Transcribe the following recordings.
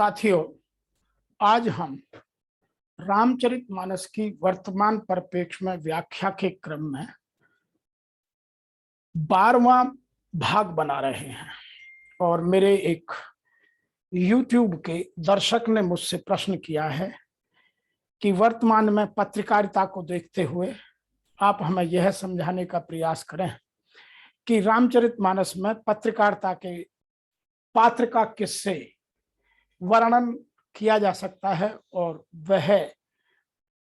साथियों, आज हम रामचरितमानस की वर्तमान परिप्रेक्ष्य में व्याख्या के क्रम में 12वां भाग बना रहे हैं और मेरे एक YouTube के दर्शक ने मुझसे प्रश्न किया है कि वर्तमान में पत्रकारिता को देखते हुए आप हमें यह समझाने का प्रयास करें कि रामचरितमानस में पत्रकारिता के पात्र का किससे वर्णन किया जा सकता है और वह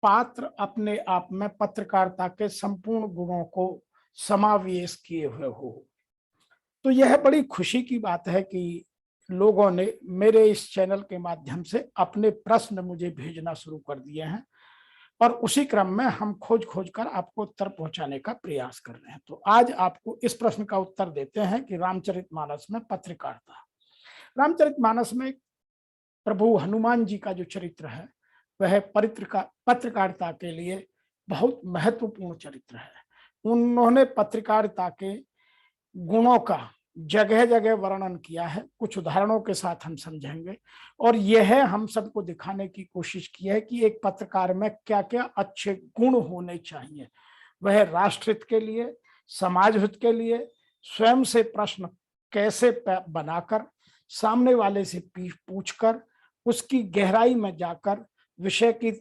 पात्र अपने आप में पत्रकारिता के संपूर्ण गुणों को समावेश किए हुए हो। तो यह बड़ी खुशी की बात है कि लोगों ने मेरे इस चैनल के माध्यम से अपने प्रश्न मुझे भेजना शुरू कर दिए हैं और उसी क्रम में हम खोज खोज कर आपको उत्तर पहुंचाने का प्रयास कर रहे हैं। तो आज आपको इस प्रश्न का उत्तर देते हैं कि रामचरितमानस में पत्रकारिता। रामचरितमानस में प्रभु हनुमान जी का जो चरित्र है वह पत्रकारिता के लिए बहुत महत्वपूर्ण चरित्र है। उन्होंने पत्रकारिता के गुणों का जगह जगह वर्णन किया है। कुछ उदाहरणों के साथ हम समझेंगे और यह हम सबको दिखाने की कोशिश की है कि एक पत्रकार में क्या क्या अच्छे गुण होने चाहिए। वह राष्ट्रहित के लिए, समाज हित के लिए स्वयं से प्रश्न कैसे बनाकर, सामने वाले से पूछकर, उसकी गहराई में जाकर, विषय की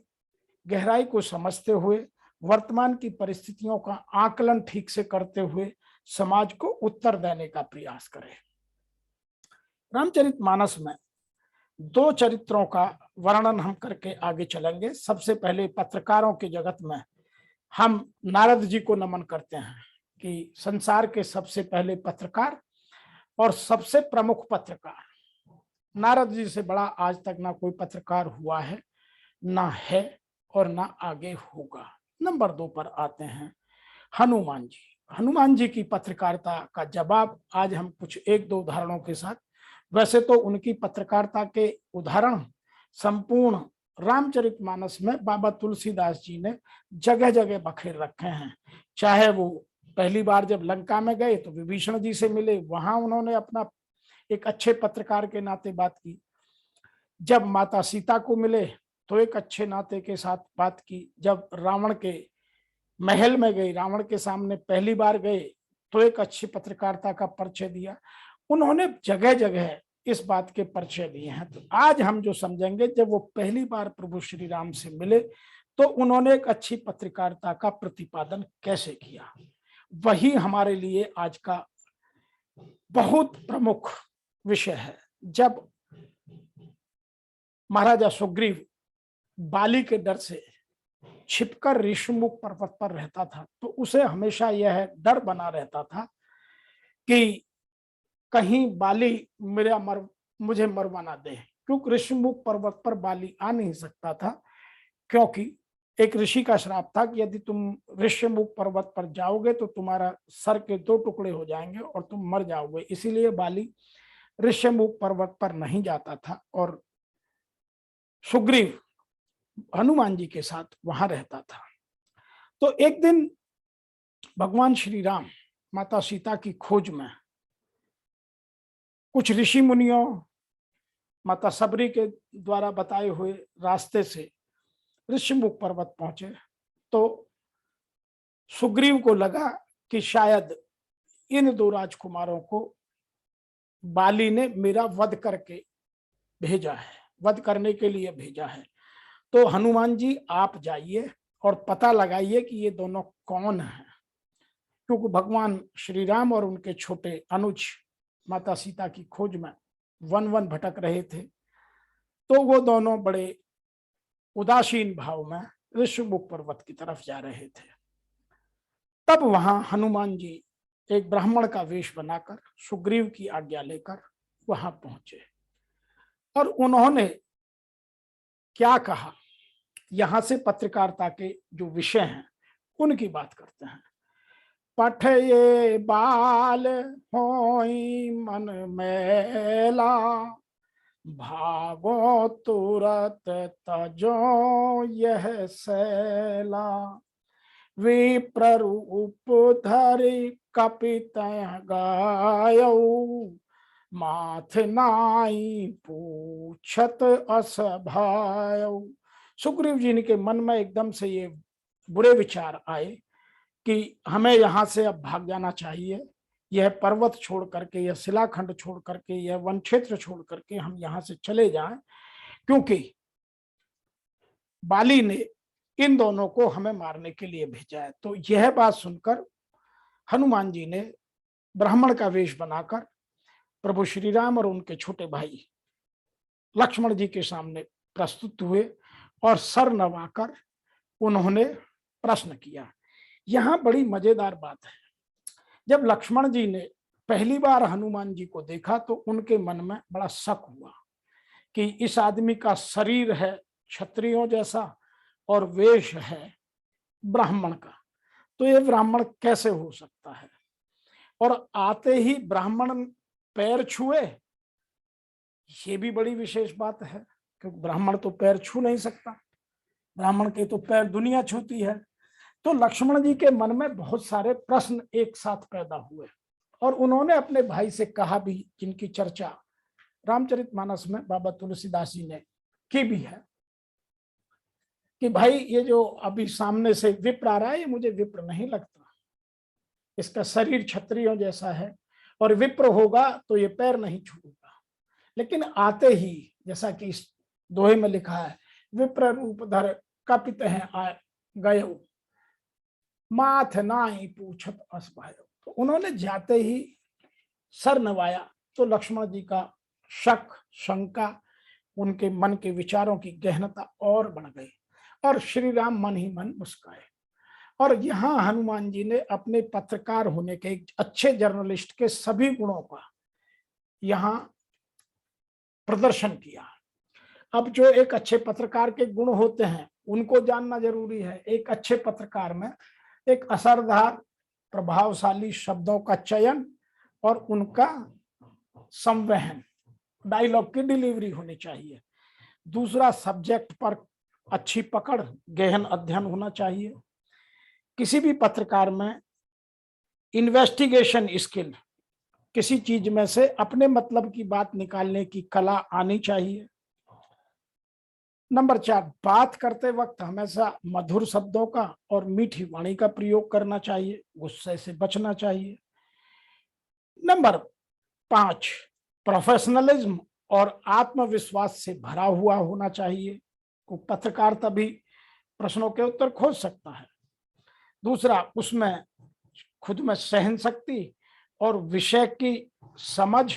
गहराई को समझते हुए, वर्तमान की परिस्थितियों का आकलन ठीक से करते हुए समाज को उत्तर देने का प्रयास करें। रामचरितमानस में दो चरित्रों का वर्णन हम करके आगे चलेंगे। सबसे पहले पत्रकारों के जगत में हम नारद जी को नमन करते हैं कि संसार के सबसे पहले पत्रकार और सबसे प्रमुख पत्रकार। नारद जी से बड़ा आज तक ना कोई पत्रकार हुआ है, ना है और ना आगे होगा। नंबर 2 पर आते हैं हनुमान जी। हनुमान जी की पत्रकारिता का जवाब आज हम कुछ एक दो उदाहरणों के साथ, वैसे तो उनकी पत्रकारिता के उदाहरण संपूर्ण रामचरितमानस में बाबा तुलसीदास जी ने जगह जगह बखेर रखे हैं। चाहे वो पहली बार जब लंका में गए तो विभीषण जी से मिले, वहां उन्होंने अपना एक अच्छे पत्रकार के नाते बात की। जब माता सीता को मिले तो एक अच्छे नाते के साथ बात की। जब रावण के महल में गए, रावण के सामने पहली बार गए तो एक अच्छी पत्रकारिता का परिचय दिया। उन्होंने जगह जगह इस बात के परिचय दिए हैं। तो आज हम जो समझेंगे, जब वो पहली बार प्रभु श्री राम से मिले तो उन्होंने एक अच्छी पत्रकारिता का प्रतिपादन कैसे किया, वही हमारे लिए आज का बहुत प्रमुख विषय है। जब महाराजा सुग्रीव बाली के डर से छिपकर ऋषिमुख पर्वत पर रहता था तो उसे हमेशा यह डर बना रहता था कि कहीं बाली मुझे मरवा ना दे, क्योंकि ऋषिमुख पर्वत पर बाली आ नहीं सकता था, क्योंकि एक ऋषि का श्राप था कि यदि तुम ऋषिमुख पर्वत पर जाओगे तो तुम्हारा सर के 2 टुकड़े हो जाएंगे और तुम मर जाओगे। इसीलिए बाली ऋषिमुख पर्वत पर नहीं जाता था और सुग्रीव हनुमान जी के साथ वहां रहता था। तो एक दिन भगवान श्री राम माता सीता की खोज में कुछ ऋषि मुनियों, माता सबरी के द्वारा बताए हुए रास्ते से ऋषिमुख पर्वत पहुंचे तो सुग्रीव को लगा कि शायद इन 2 राजकुमारों को बाली ने मेरा वध करके भेजा है, वध करने के लिए भेजा है। तो हनुमान जी आप जाइए और पता लगाइए कि ये दोनों कौन हैं, क्योंकि भगवान श्री राम और उनके छोटे अनुज माता सीता की खोज में वन वन भटक रहे थे। तो वो दोनों बड़े उदासीन भाव में ऋषिमुख पर्वत की तरफ जा रहे थे। तब वहां हनुमान जी एक ब्राह्मण का वेश बनाकर सुग्रीव की आज्ञा लेकर वहां पहुंचे और उन्होंने क्या कहा, यहां से पत्रकारिता के जो विषय हैं उनकी बात करते हैं। पठये बाल होई मन मैला, भागो तुरत तजो यह सैला, विप्ररूप धरि कपित गायौ, माथ नाई पूछत अस भायो। सुग्रीव जी के मन में एकदम से ये बुरे विचार आए कि हमें यहाँ से अब भाग जाना चाहिए, यह पर्वत छोड़ करके, यह शिलाखंड छोड़ करके, यह वन क्षेत्र छोड़ करके हम यहाँ से चले जाएं, क्योंकि बाली ने इन दोनों को हमें मारने के लिए भेजा है। तो यह बात सुनकर हनुमान जी ने ब्राह्मण का वेश बनाकर प्रभु श्री राम और उनके छोटे भाई लक्ष्मण जी के सामने प्रस्तुत हुए और सर नवाकर उन्होंने प्रश्न किया। यहां बड़ी मजेदार बात है, जब लक्ष्मण जी ने पहली बार हनुमान जी को देखा तो उनके मन में बड़ा शक हुआ कि इस आदमी का शरीर है क्षत्रियों जैसा और वेश है ब्राह्मण का, तो ये ब्राह्मण कैसे हो सकता है। और आते ही ब्राह्मण पैर छुए, ये भी बड़ी विशेष बात है, क्योंकि ब्राह्मण तो पैर छू नहीं सकता, ब्राह्मण के तो पैर दुनिया छूती है। तो लक्ष्मण जी के मन में बहुत सारे प्रश्न एक साथ पैदा हुए और उन्होंने अपने भाई से कहा भी, जिनकी चर्चा रामचरितमानस में बाबा तुलसीदास जी ने की भी है, कि भाई ये जो अभी सामने से विप्र आ रहा है, ये मुझे विप्र नहीं लगता, इसका शरीर क्षत्रियों जैसा है और विप्र होगा तो ये पैर नहीं छूगा। लेकिन आते ही, जैसा कि इस दोहे में लिखा है, विप्र रूप धर कपित हैं गए, माथ नाई पूछत अस भायो। तो उन्होंने जाते ही सर नवाया तो लक्ष्मण जी का शक, शंका, उनके मन के विचारों की गहनता और बढ़ गई और श्री राम मन ही मन मुस्काए। और यहाँ हनुमान जी ने अपने पत्रकार होने के, एक अच्छे जर्नलिस्ट के सभी गुणों का यहाँ प्रदर्शन किया। अब जो एक अच्छे पत्रकार के गुण होते हैं उनको जानना जरूरी है। एक अच्छे पत्रकार में एक असरदार प्रभावशाली शब्दों का चयन और उनका संवहन, डायलॉग की डिलीवरी होनी चाहिए। दूसरा, सब्जेक्ट पर अच्छी पकड़, गहन अध्ययन होना चाहिए। किसी भी पत्रकार में इन्वेस्टिगेशन स्किल, किसी चीज में से अपने मतलब की बात निकालने की कला आनी चाहिए। नंबर 4, बात करते वक्त हमेशा मधुर शब्दों का और मीठी वाणी का प्रयोग करना चाहिए, गुस्से से बचना चाहिए। नंबर 5, प्रोफेशनलिज्म और आत्मविश्वास से भरा हुआ होना चाहिए। को पत्रकार तभी प्रश्नों के उत्तर खोज सकता है। दूसरा, उसमें खुद में सहन शक्ति और विषय की समझ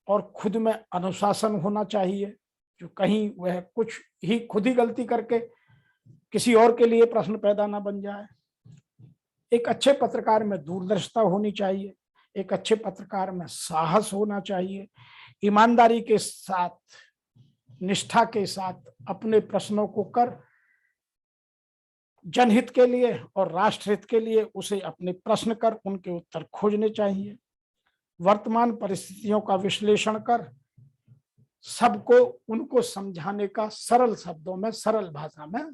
और खुद में अनुशासन होना चाहिए, जो कहीं वह कुछ ही खुद ही गलती करके किसी और के लिए प्रश्न पैदा ना बन जाए। एक अच्छे पत्रकार में दूरदर्शिता होनी चाहिए। एक अच्छे पत्रकार में साहस होना चाहिए। ईमानदारी के साथ, निष्ठा के साथ अपने प्रश्नों को कर जनहित के लिए और राष्ट्रहित के लिए उसे अपने प्रश्न कर उनके उत्तर खोजने चाहिए। वर्तमान परिस्थितियों का विश्लेषण कर सबको उनको समझाने का सरल शब्दों में, सरल भाषा में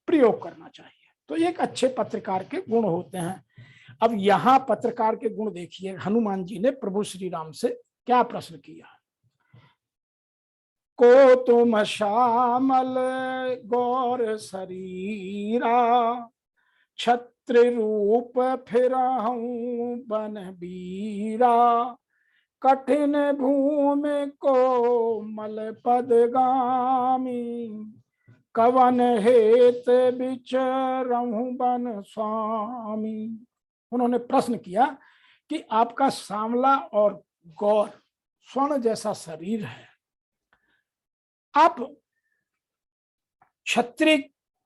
प्रयोग करना चाहिए। तो एक अच्छे पत्रकार के गुण होते हैं। अब यहाँ पत्रकार के गुण देखिए, हनुमान जी ने प्रभु श्री राम से क्या प्रश्न किया। को तुम श्यामल गौर शरीरा, छत्र रूप फिरहूं बन बीरा, कठिन भूमि को मल पदगामी, कवन हेत विचरहूं बन स्वामी। उन्होंने प्रश्न किया कि आपका सांवला और गौर स्वर्ण जैसा शरीर है, आप क्षत्रिय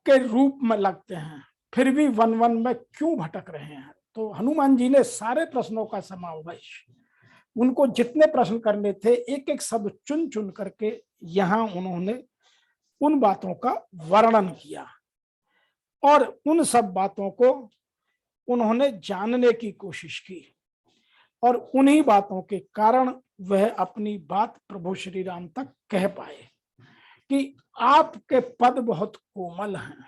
के रूप में लगते हैं, फिर भी वन वन में क्यों भटक रहे हैं। तो हनुमान जी ने सारे प्रश्नों का समावेश, उनको जितने प्रश्न करने थे एक एक शब्द चुन चुन करके यहां उन्होंने उन बातों का वर्णन किया और उन सब बातों को उन्होंने जानने की कोशिश की और उन्हीं बातों के कारण वह अपनी बात प्रभु श्री राम तक कह पाए कि आपके पद बहुत कोमल हैं,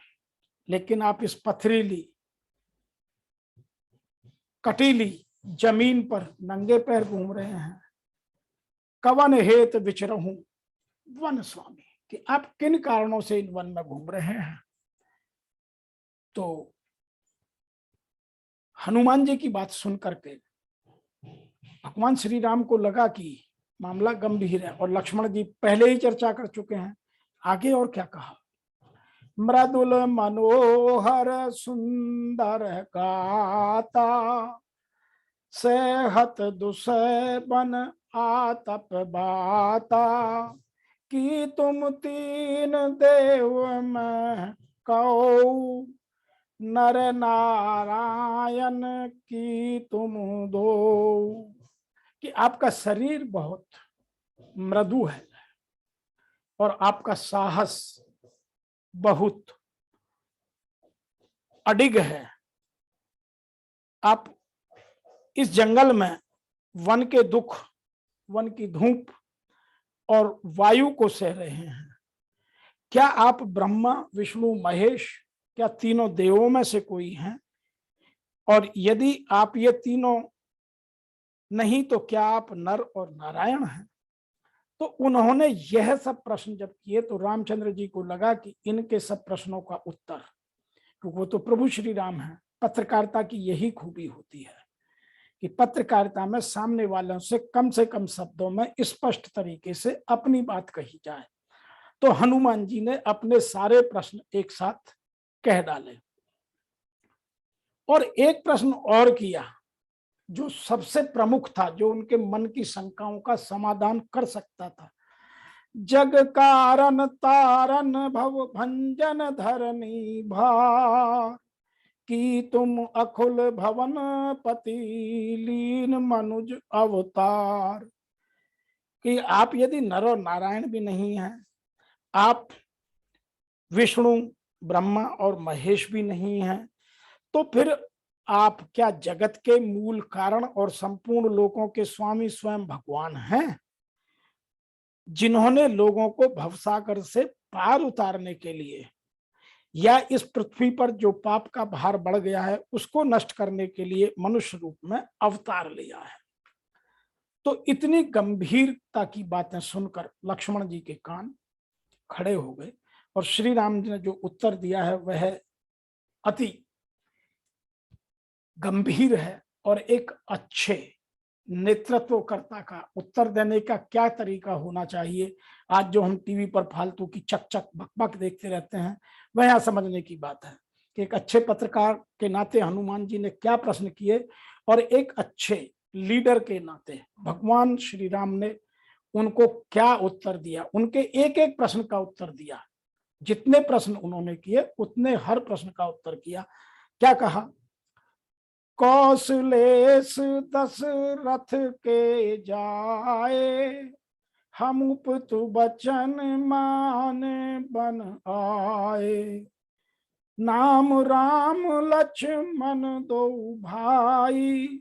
लेकिन आप इस पथरीली कटीली जमीन पर नंगे पैर घूम रहे हैं, कवन हेत विचरहूं वन स्वामी, कि आप किन कारणों से इन वन में घूम रहे हैं। तो हनुमान जी की बात सुन करके भगवान श्री राम को लगा कि मामला गंभीर है, और लक्ष्मण जी पहले ही चर्चा कर चुके हैं। आगे और क्या कहा, मृदुल मनोहर सुंदर गाता, सेहत दुसह बन आतप बाता, कि तुम तीन देव में कहो, नर नारायण की तुम दो, कि आपका शरीर बहुत मृदु है और आपका साहस बहुत अडिग है। आप इस जंगल में वन के दुख, वन की धूप और वायु को सह रहे हैं। क्या आप ब्रह्मा विष्णु महेश, क्या तीनों देवों में से कोई हैं? और यदि आप ये तीनों नहीं तो क्या आप नर और नारायण हैं? तो उन्होंने यह सब प्रश्न जब किए तो रामचंद्र जी को लगा कि इनके सब प्रश्नों का उत्तर, क्योंकि वो तो प्रभु श्री राम है। पत्रकारिता की यही खूबी होती है कि पत्रकारिता में सामने वालों से कम शब्दों में स्पष्ट तरीके से अपनी बात कही जाए। तो हनुमान जी ने अपने सारे प्रश्न एक साथ कह डाले और एक प्रश्न और किया जो सबसे प्रमुख था, जो उनके मन की शंकाओं का समाधान कर सकता था। जग कारण तारन भव भंजन धरनी भार, कि तुम अखुल भवन पति लीन मनुज अवतार, कि आप यदि नर और नारायण भी नहीं हैं, आप विष्णु ब्रह्मा और महेश भी नहीं हैं, तो फिर आप क्या जगत के मूल कारण और संपूर्ण लोकों के स्वामी स्वयं भगवान हैं, जिन्होंने लोगों को भवसागर से पार उतारने के लिए या इस पृथ्वी पर जो पाप का भार बढ़ गया है उसको नष्ट करने के लिए मनुष्य रूप में अवतार लिया है। तो इतनी गंभीरता की बातें सुनकर लक्ष्मण जी के कान खड़े हो गए और श्री राम जी ने जो उत्तर दिया है वह अति गंभीर है और एक अच्छे नेतृत्वकर्ता का उत्तर देने का क्या तरीका होना चाहिए। आज जो हम टीवी पर फालतू की चक चक बक बक देखते रहते हैं, वह यहाँ समझने की बात है कि एक अच्छे पत्रकार के नाते हनुमान जी ने क्या प्रश्न किए और एक अच्छे लीडर के नाते भगवान श्री राम ने उनको क्या उत्तर दिया। उनके एक एक प्रश्न का उत्तर दिया, जितने प्रश्न उन्होंने किए उतने हर प्रश्न का उत्तर किया। क्या कहा, कौशलेश दशरथ के जाए, हम उपतु बचन मान बन आए, नाम राम लक्ष्मण दो भाई,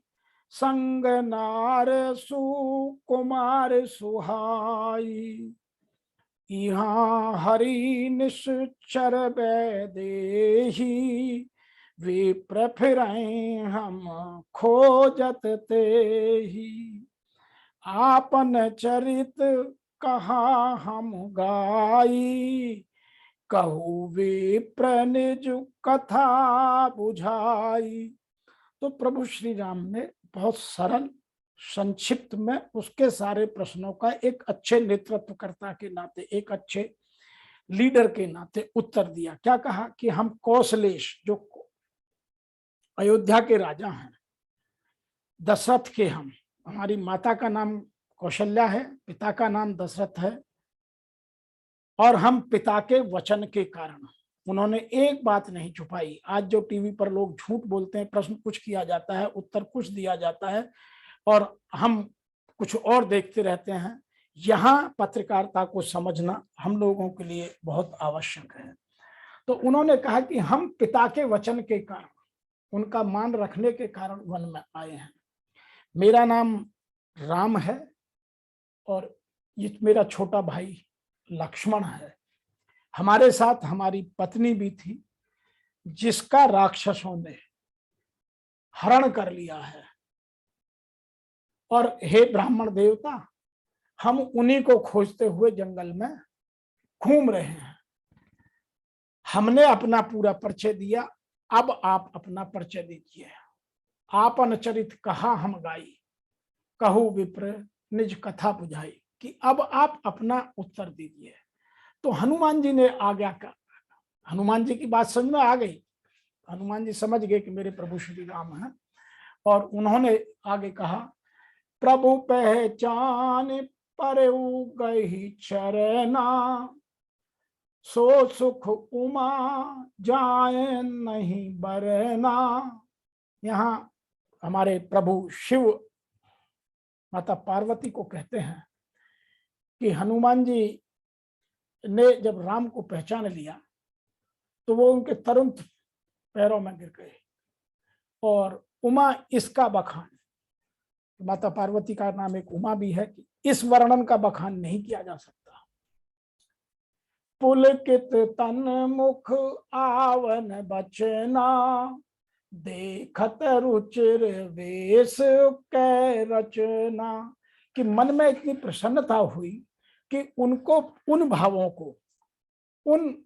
संग नार सुकुमार सुहाई, यहाँ हरि निश्चर वैदेही, वे प्रफिरैं हम खोजत ते ही, आपन चरित कहा हम गाई, कहू वे प्रणिज कथा बुझाई। तो प्रभु श्री राम ने बहुत सरल संक्षिप्त में उसके सारे प्रश्नों का एक अच्छे नेतृत्वकर्ता के नाते, एक अच्छे लीडर के नाते उत्तर दिया। क्या कहा कि हम कौशलेश, जो अयोध्या के राजा हैं, दशरथ के हम, हमारी माता का नाम कौशल्या है, पिता का नाम दशरथ है, और हम पिता के वचन के कारण, उन्होंने एक बात नहीं छुपाई। आज जो टीवी पर लोग झूठ बोलते हैं, प्रश्न कुछ किया जाता है, उत्तर कुछ दिया जाता है और हम कुछ और देखते रहते हैं। यहाँ पत्रकारिता को समझना हम लोगों के लिए बहुत आवश्यक है। तो उन्होंने कहा कि हम पिता के वचन के कारण, उनका मान रखने के कारण वन में आए हैं। मेरा नाम राम है और ये मेरा छोटा भाई लक्ष्मण है। हमारे साथ हमारी पत्नी भी थी, जिसका राक्षसों ने हरण कर लिया है। और हे ब्राह्मण देवता, हम उन्हीं को खोजते हुए जंगल में घूम रहे हैं। हमने अपना पूरा परिचय दिया, अब आप अपना परिचय दीजिए। आपन चरित कहा हम गाई, कहू विप्र निज कथा बुझाई। कि अब आप अपना उत्तर दीजिए। तो हनुमान जी ने आज्ञा का, हनुमान जी की बात समझ में आ गई। हनुमान जी समझ गए कि मेरे प्रभु श्री राम हैं, और उन्होंने आगे कहा, प्रभु पहचान परऊ गई चरना, सो सुख उमा जाए नहीं बरना। यहाँ हमारे प्रभु शिव माता पार्वती को कहते हैं कि हनुमान जी ने जब राम को पहचान लिया तो वो उनके तुरंत पैरों में गिर गए। और उमा इसका बखान, माता पार्वती का नाम एक उमा भी है, कि इस वर्णन का बखान नहीं किया जा सकता। पुलकित तन मुख आवन बचना, देखत रुचिर वेश कै रचना। कि मन में इतनी प्रसन्नता हुई कि उनको उन भावों को, उन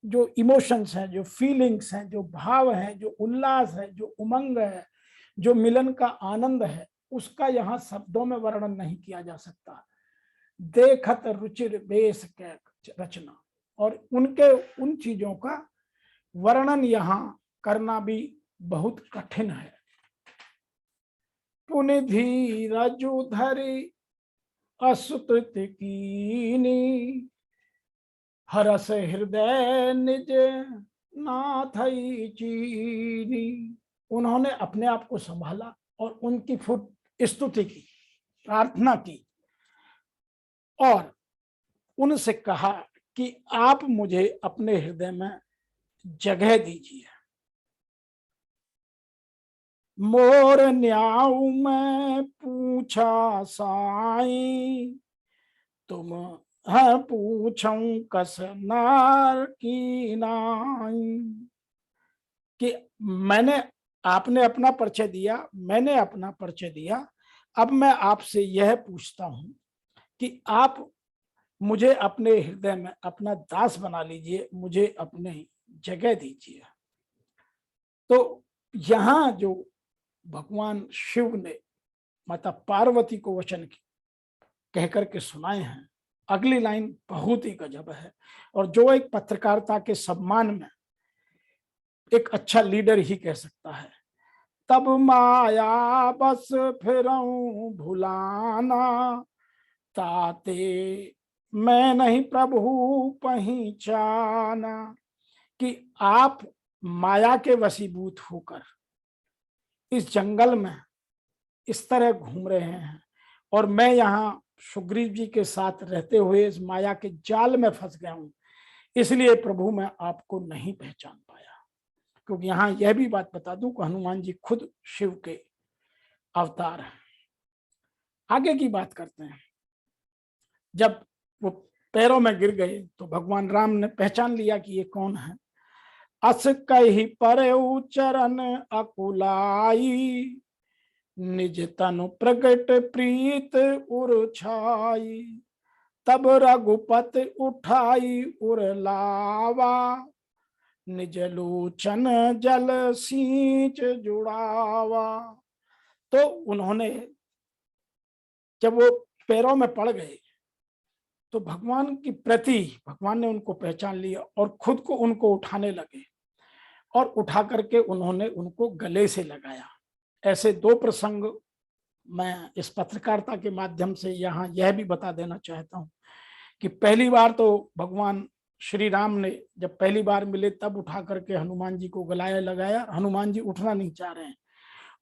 जो इमोशंस हैं, जो फीलिंग्स हैं, जो भाव हैं, जो उल्लास है, जो उमंग है, जो मिलन का आनंद है, उसका यहाँ शब्दों में वर्णन नहीं किया जा सकता। देखत रुचिर बेस कै रचना, और उनके उन चीजों का वर्णन यहाँ करना भी बहुत कठिन है। पुनि धीरजु धरि असुतुति कीनी, हरस हृदय निज नाथई चीनी। उन्होंने अपने आप को संभाला और उनकी फुट स्तुति की, प्रार्थना की, और उनसे कहा कि आप मुझे अपने हृदय में जगह दीजिए। मोर न्याऊ में पूछा साई, तुम है पूछऊं कस नार की नाई। कि आपने अपना परिचय दिया, मैंने अपना परिचय दिया, अब मैं आपसे यह पूछता हूं कि आप मुझे अपने हृदय में अपना दास बना लीजिए, मुझे अपने जगह दीजिए। तो यहाँ जो भगवान शिव ने माता पार्वती को वचन कह करके सुनाए हैं, अगली लाइन बहुत ही गजब है, और जो एक पत्रकारिता के सम्मान में एक अच्छा लीडर ही कह सकता है। तब माया बस फिरऊं भुलाना, ताते मैं नहीं प्रभु पहचाना। कि आप माया के वशीभूत होकर इस जंगल में इस तरह घूम रहे हैं, और मैं यहाँ सुग्रीव जी के साथ रहते हुए इस माया के जाल में फंस गया हूं, इसलिए प्रभु मैं आपको नहीं पहचान पाया। क्योंकि यहाँ यह भी बात बता दूं कि हनुमान जी खुद शिव के अवतार हैं। आगे की बात करते हैं। जब वो पैरों में गिर गए तो भगवान राम ने पहचान लिया कि ये कौन है। अस कही परऊ चरण अकुलाई, निज तनु प्रगट प्रीत उर छाई। तब रघुपत उठाई उर लावा, निज लोचन जल सींच जुड़ावा। तो उन्होंने जब वो पैरों में पड़ गए तो भगवान की प्रति भगवान ने उनको पहचान लिया और खुद को उनको उठाने लगे, और उठा करके उन्होंने उनको गले से लगाया। ऐसे दो प्रसंग मैं इस पत्रकारिता के माध्यम से यहाँ यह भी बता देना चाहता हूँ कि पहली बार तो भगवान श्री राम ने जब पहली बार मिले तब उठा करके हनुमान जी को गलाया लगाया, हनुमान जी उठना नहीं चाह रहे हैं।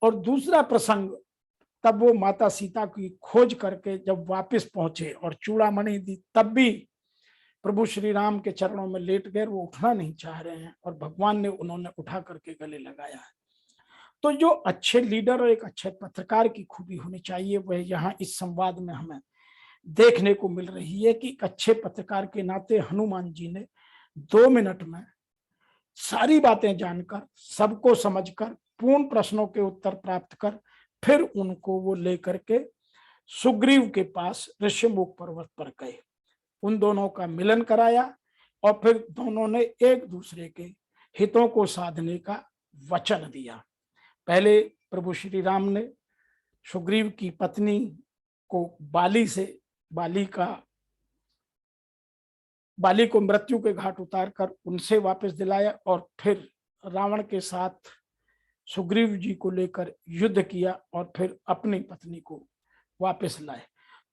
और दूसरा प्रसंग तब वो माता सीता की खोज करके जब वापस पहुंचे और चूड़ामणि दी, तब भी प्रभु श्री राम के चरणों में लेट गए, वो उठना नहीं चाह रहे हैं, और भगवान ने उन्होंने उठा करके गले लगाया है। तो जो अच्छे लीडर और एक अच्छे पत्रकार की खूबी होनी चाहिए वह यहाँ इस संवाद में हमें देखने को मिल रही है कि अच्छे पत्रकार के नाते हनुमान जी ने 2 मिनट में सारी बातें जानकर, सबको समझकर, पूर्ण प्रश्नों के उत्तर प्राप्त कर फिर उनको वो लेकर के सुग्रीव के पास ऋषिमुख पर्वत पर गए, उन दोनों का मिलन कराया और फिर दोनों ने एक दूसरे के हितों को साधने का वचन दिया। पहले प्रभु श्री राम ने सुग्रीव की पत्नी को बाली को मृत्यु के घाट उतारकर उनसे वापस दिलाया और फिर रावण के साथ सुग्रीव जी को लेकर युद्ध किया और फिर अपनी पत्नी को वापस लाए।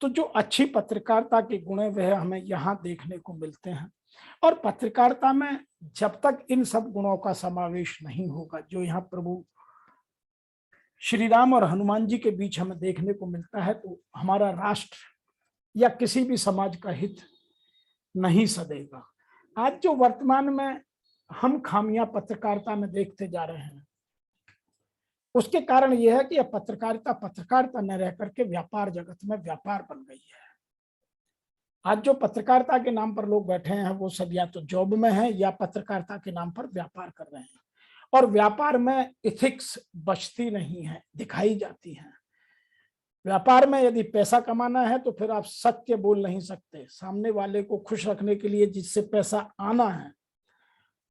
तो जो अच्छी पत्रकारिता के गुण है वह हमें यहाँ देखने को मिलते हैं। और पत्रकारिता में जब तक इन सब गुणों का समावेश नहीं होगा जो यहाँ प्रभु श्री राम और हनुमान जी के बीच हमें देखने को मिलता है, तो हमारा राष्ट्र या किसी भी समाज का हित नहीं सधेगा। आज जो वर्तमान में हम खामियां पत्रकारिता में देखते जा रहे हैं, उसके कारण यह है कि अब पत्रकारिता न रह करके व्यापार जगत में व्यापार बन गई है। आज जो पत्रकारिता के नाम पर लोग बैठे हैं वो सब या तो जॉब में हैं या पत्रकारिता के नाम पर व्यापार कर रहे हैं, और व्यापार में इथिक्स बचती नहीं है, दिखाई जाती है। व्यापार में यदि पैसा कमाना है तो फिर आप सत्य बोल नहीं सकते। सामने वाले को खुश रखने के लिए जिससे पैसा आना है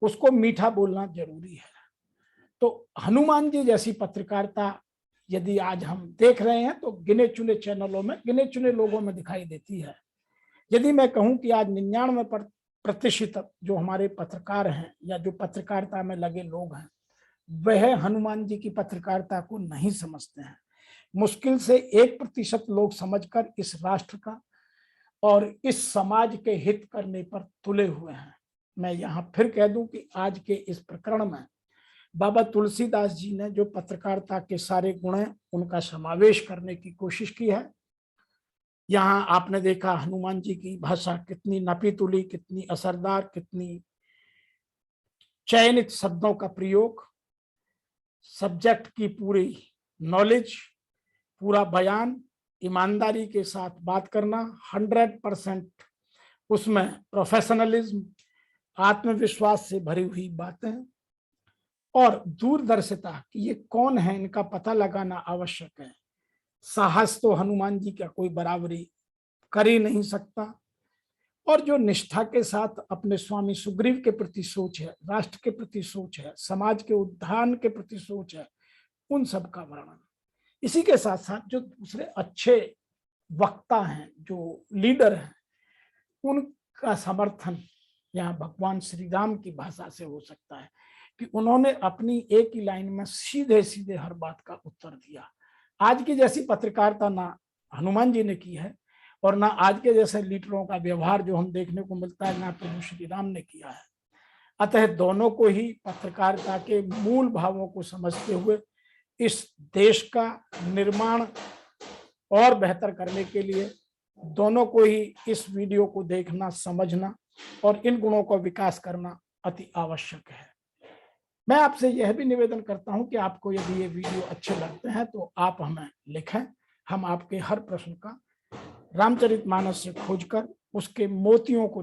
उसको मीठा बोलना जरूरी है। तो हनुमान जी जैसी पत्रकारिता यदि आज हम देख रहे हैं तो गिने चुने चैनलों में, गिने चुने लोगों में दिखाई देती है। यदि मैं कहूं कि आज 99% जो हमारे पत्रकार हैं या जो पत्रकारिता में लगे लोग हैं वह हनुमान जी की पत्रकारिता को नहीं समझते हैं। मुश्किल से 1% लोग समझकर इस राष्ट्र का और इस समाज के हित करने पर तुले हुए हैं। मैं यहाँ फिर कह दूं कि आज के इस प्रकरण में बाबा तुलसीदास जी ने जो पत्रकारिता के सारे गुण हैं उनका समावेश करने की कोशिश की है। यहाँ आपने देखा हनुमान जी की भाषा कितनी नापी तुली, कितनी असरदार, कितनी चयनित शब्दों का प्रयोग, सब्जेक्ट की पूरी नॉलेज, पूरा बयान, ईमानदारी के साथ बात करना, 100% उसमें प्रोफेशनलिज्म, आत्मविश्वास से भरी हुई बातें और दूरदर्शिता कि ये कौन है इनका पता लगाना आवश्यक है। साहस तो हनुमान जी का कोई बराबरी कर ही नहीं सकता। और जो निष्ठा के साथ अपने स्वामी सुग्रीव के प्रति सोच है, राष्ट्र के प्रति सोच है, समाज के उत्थान के प्रति सोच है, उन सब का वर्णन। इसी के साथ साथ जो दूसरे अच्छे वक्ता हैं, जो लीडर हैं, उनका समर्थन यहाँ भगवान श्री राम की भाषा से हो सकता है कि उन्होंने अपनी एक ही लाइन में सीधे सीधे हर बात का उत्तर दिया। आज की जैसी पत्रकारिता ना हनुमान जी ने की है और ना आज के जैसे लीडरों का व्यवहार जो हम देखने को मिलता है ना प्रभु श्री राम ने किया है। अतः दोनों को ही पत्रकारिता के मूल भावों को समझते हुए इस देश का निर्माण और बेहतर करने के लिए दोनों को ही इस वीडियो को देखना, समझना और इन गुणों का विकास करना अति आवश्यक है। मैं आपसे यह भी निवेदन करता हूं कि आपको यदि ये वीडियो अच्छे लगते हैं तो आप हमें लिखें। हम आपके हर प्रश्न का रामचरितमानस से खोजकर उसके मोतियों को